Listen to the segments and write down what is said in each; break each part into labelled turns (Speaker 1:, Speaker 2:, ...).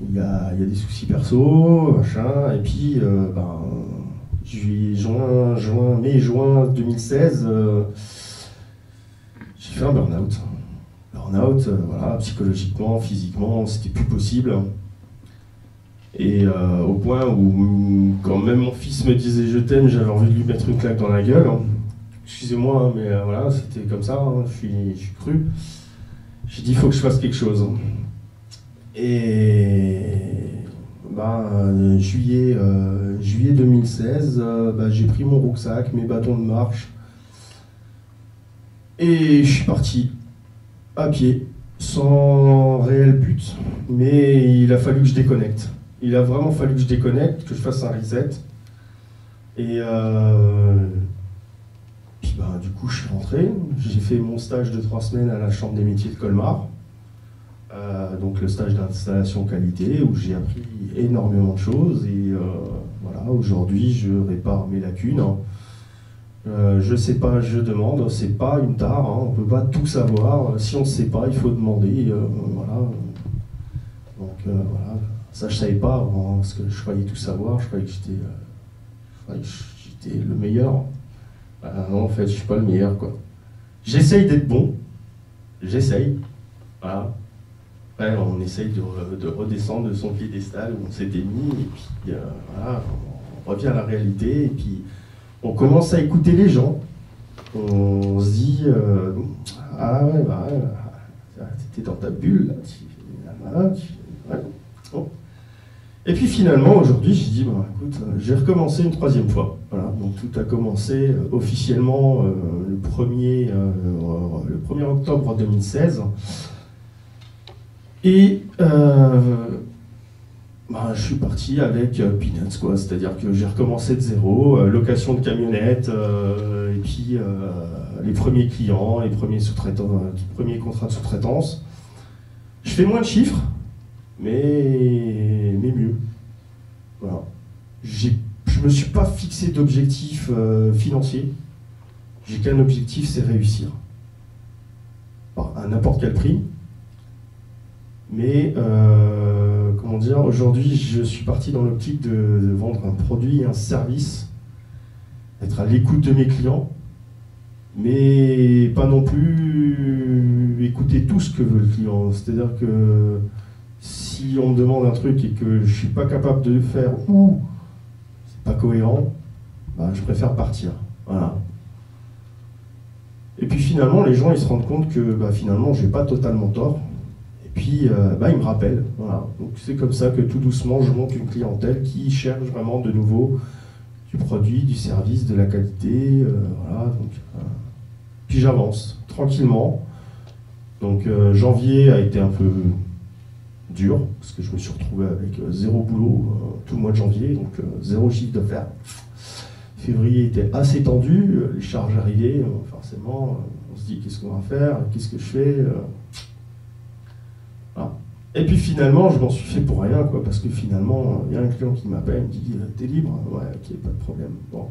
Speaker 1: il y a des soucis perso, machin, et puis, mai-juin 2016, j'ai fait un burn-out. Voilà, psychologiquement, physiquement, c'était plus possible. Et au point où, quand même mon fils me disait je t'aime, j'avais envie de lui mettre une claque dans la gueule. Excusez-moi, hein, mais voilà, c'était comme ça, hein, je suis cru. J'ai dit il faut que je fasse quelque chose. Et juillet 2016, j'ai pris mon rucksac, mes bâtons de marche, et je suis parti à pied, sans réel but, mais il a fallu que je déconnecte. Il a vraiment fallu que je déconnecte, que je fasse un reset. Et puis du coup, je suis rentré. J'ai fait mon stage de 3 semaines à la Chambre des métiers de Colmar. Donc le stage d'installation qualité, où j'ai appris énormément de choses. Et voilà, aujourd'hui, je répare mes lacunes. Je sais pas, je demande. C'est pas une tare, hein, on peut pas tout savoir. Si on ne sait pas, il faut demander. Voilà. Donc voilà. Ça, je savais pas avant, parce que je croyais tout savoir, je croyais que j'étais le meilleur. Non, en fait, je suis pas le meilleur, quoi. J'essaye d'être bon, j'essaye, voilà. Après, on essaye de redescendre de son piédestal où on s'était mis, et puis voilà, on revient à la réalité, et puis on commence à écouter les gens. On se dit, ah ouais, t'étais dans ta bulle, là, ouais. Bon. Et puis finalement, aujourd'hui, j'ai dit, écoute, j'ai recommencé une 3e fois. Voilà, donc tout a commencé officiellement le 1er octobre 2016. Et je suis parti avec peanuts, quoi. C'est-à-dire que j'ai recommencé de zéro, location de camionnette, et puis les premiers clients, les premiers contrats de sous-traitance. Je fais moins de chiffres, mais mieux. Voilà. Je ne me suis pas fixé d'objectif financier. J'ai qu'un objectif, c'est réussir. À n'importe quel prix. Mais, comment dire, aujourd'hui, je suis parti dans l'optique de vendre un produit, un service, être à l'écoute de mes clients, mais pas non plus écouter tout ce que veut le client. C'est-à-dire que si on me demande un truc et que je ne suis pas capable de le faire ou c'est pas cohérent, je préfère partir. Voilà. Et puis finalement, les gens ils se rendent compte que finalement, je n'ai pas totalement tort. Et puis, ils me rappellent. Voilà. Donc c'est comme ça que tout doucement, je monte une clientèle qui cherche vraiment de nouveau du produit, du service, de la qualité. Voilà. Donc, puis j'avance tranquillement. Donc janvier a été un peu dur, parce que je me suis retrouvé avec 0 boulot tout le mois de janvier, donc 0 chiffre d'affaires. Février était assez tendu, les charges arrivaient, forcément, on se dit qu'est-ce qu'on va faire, qu'est-ce que je fais voilà. Et puis finalement, je m'en suis fait pour rien, quoi, parce que finalement, il y a un client qui m'appelle, il me dit « T'es libre ?» Ouais, ok, pas de problème. Bon.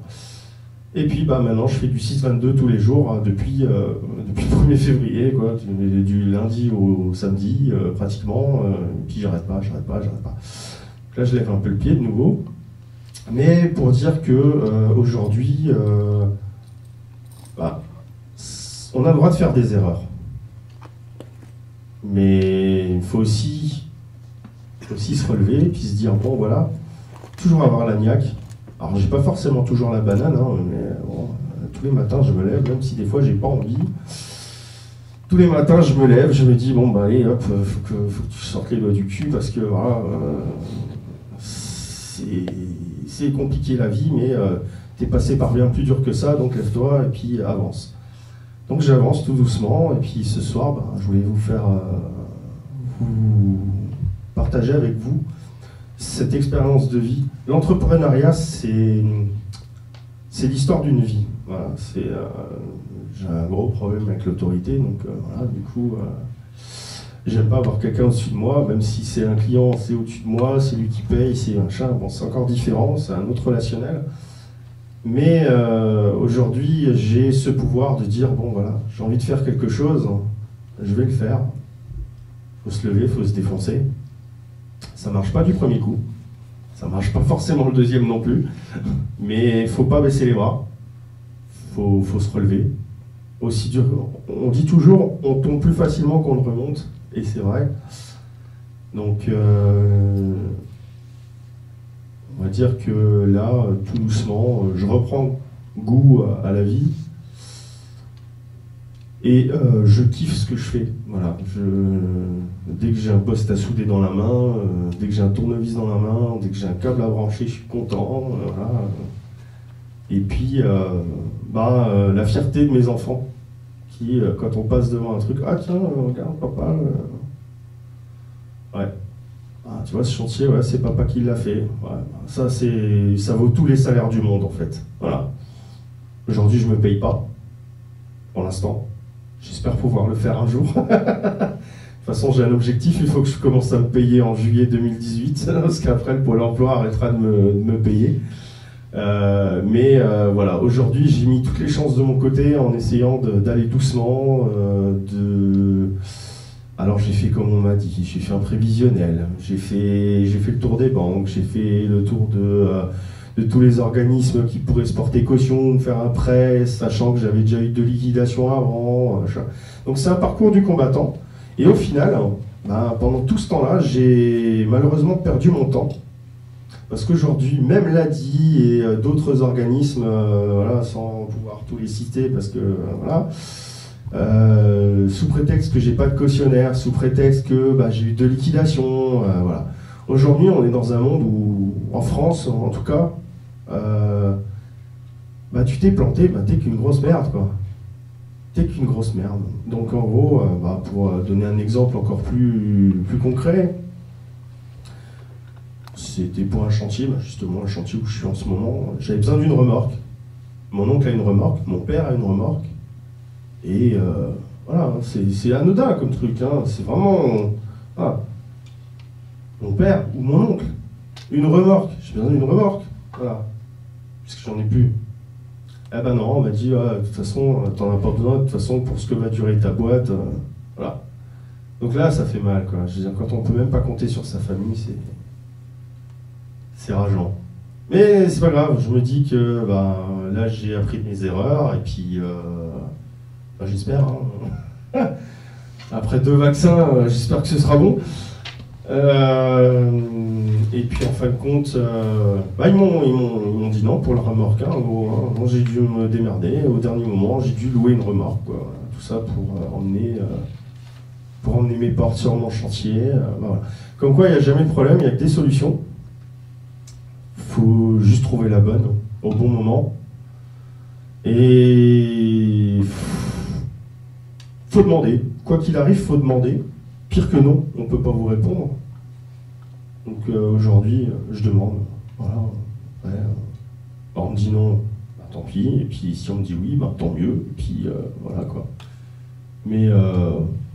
Speaker 1: Et puis maintenant, je fais du 6-22 tous les jours, depuis le 1er février, quoi, du lundi au samedi, pratiquement, et puis j'arrête pas. Là, je lève un peu le pied de nouveau. Mais pour dire que aujourd'hui, on a le droit de faire des erreurs. Mais il faut aussi se relever, puis se dire, bon voilà, toujours avoir la niaque. Alors j'ai pas forcément toujours la banane, hein, mais bon, tous les matins je me lève, même si des fois j'ai pas envie. Tous les matins je me lève, je me dis bon allez hop, faut que tu sortes les doigts du cul parce que voilà, c'est compliqué la vie, mais t'es passé par bien plus dur que ça, donc lève-toi et puis avance. Donc j'avance tout doucement, et puis ce soir, je voulais vous partager avec vous cette expérience de vie. L'entrepreneuriat, c'est l'histoire d'une vie. Voilà, j'ai un gros problème avec l'autorité, donc voilà, du coup, j'aime pas avoir quelqu'un au-dessus de moi, même si c'est un client, c'est au-dessus de moi, c'est lui qui paye, c'est machin, bon, c'est encore différent, c'est un autre relationnel. Mais aujourd'hui, j'ai ce pouvoir de dire, bon voilà, j'ai envie de faire quelque chose, je vais le faire. Il faut se lever, il faut se défoncer. Ça marche pas du premier coup. Ça marche pas forcément le deuxième non plus. Mais il faut pas baisser les bras. Faut se relever. Aussi dur. On dit toujours, on tombe plus facilement qu'on ne remonte. Et c'est vrai. Donc, on va dire que là, tout doucement, je reprends goût à la vie. Et je kiffe ce que je fais. Voilà. Dès que j'ai un poste à souder dans la main, dès que j'ai un tournevis dans la main, dès que j'ai un câble à brancher, je suis content. Voilà. Et puis, la fierté de mes enfants, qui, quand on passe devant un truc, ah tiens, regarde, papa. Ouais. Ah, tu vois, ce chantier, ouais, c'est papa qui l'a fait. Ouais. Ça vaut tous les salaires du monde, en fait. Voilà. Aujourd'hui, je me paye pas, pour l'instant. J'espère pouvoir le faire un jour. De toute façon, j'ai un objectif, il faut que je commence à me payer en juillet 2018, parce qu'après, le Pôle emploi arrêtera de me payer. Voilà, aujourd'hui, j'ai mis toutes les chances de mon côté en essayant d'aller doucement. Alors, j'ai fait comme on m'a dit, j'ai fait un prévisionnel, j'ai fait le tour des banques, j'ai fait le tour de tous les organismes qui pourraient se porter caution, me faire un prêt, sachant que j'avais déjà eu de liquidation avant. Donc c'est un parcours du combattant. Et au final, pendant tout ce temps-là, j'ai malheureusement perdu mon temps. Parce qu'aujourd'hui, même l'ADI et d'autres organismes, voilà, sans pouvoir tous les citer, parce que voilà, sous prétexte que j'ai pas de cautionnaire, sous prétexte que j'ai eu de liquidation, voilà. Aujourd'hui, on est dans un monde où, en France, en tout cas, tu t'es planté, t'es qu'une grosse merde, quoi. T'es qu'une grosse merde. Donc, en gros, pour donner un exemple encore plus concret, c'était pour un chantier, justement, un chantier où je suis en ce moment. J'avais besoin d'une remorque. Mon oncle a une remorque, mon père a une remorque. Et voilà, c'est anodin comme truc, hein. C'est vraiment... Voilà. Mon père ou mon oncle, une remorque, j'ai besoin d'une remorque, voilà, puisque j'en ai plus. Eh ben non, on m'a dit, de toute façon, t'en as pas besoin, de toute façon, pour ce que va durer ta boîte, voilà. Donc là, ça fait mal, quoi. Je veux dire, quand on peut même pas compter sur sa famille, c'est rageant. Mais c'est pas grave, je me dis que là, j'ai appris de mes erreurs, et puis, j'espère, hein. Après 2 vaccins, j'espère que ce sera bon. Et puis en fin de compte, ils m'ont dit non pour la remorque, hein, en gros, hein. Bon, j'ai dû me démerder. Au dernier moment, j'ai dû louer une remorque, quoi. Voilà. Tout ça pour emmener mes portes sur mon chantier. Voilà. Comme quoi, il n'y a jamais de problème, il n'y a que des solutions. Faut juste trouver la bonne au bon moment. Et faut demander. Quoi qu'il arrive, faut demander. Pire que non, on ne peut pas vous répondre. Donc aujourd'hui, je demande. Voilà. Ouais, on me dit non, tant pis. Et puis si on me dit oui, tant mieux. Et puis voilà, quoi. Mais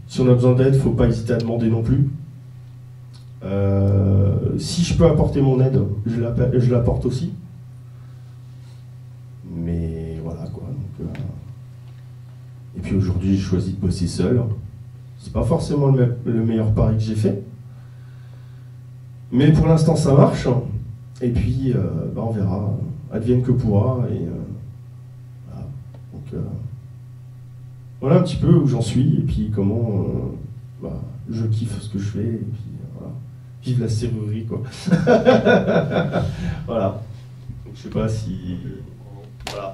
Speaker 1: si on a besoin d'aide, il ne faut pas hésiter à demander non plus. Si je peux apporter mon aide, je l'apporte aussi. Mais voilà, quoi. Donc, et puis aujourd'hui, j'ai choisi de bosser seul. C'est pas forcément le meilleur pari que j'ai fait. Mais pour l'instant, ça marche. Et puis, on verra. Advienne que pourra. Et, voilà. Donc, voilà un petit peu où j'en suis. Et puis, comment je kiffe ce que je fais. Et puis, voilà. Vive la serrurerie, quoi. Voilà. Donc, je sais pas si... Voilà.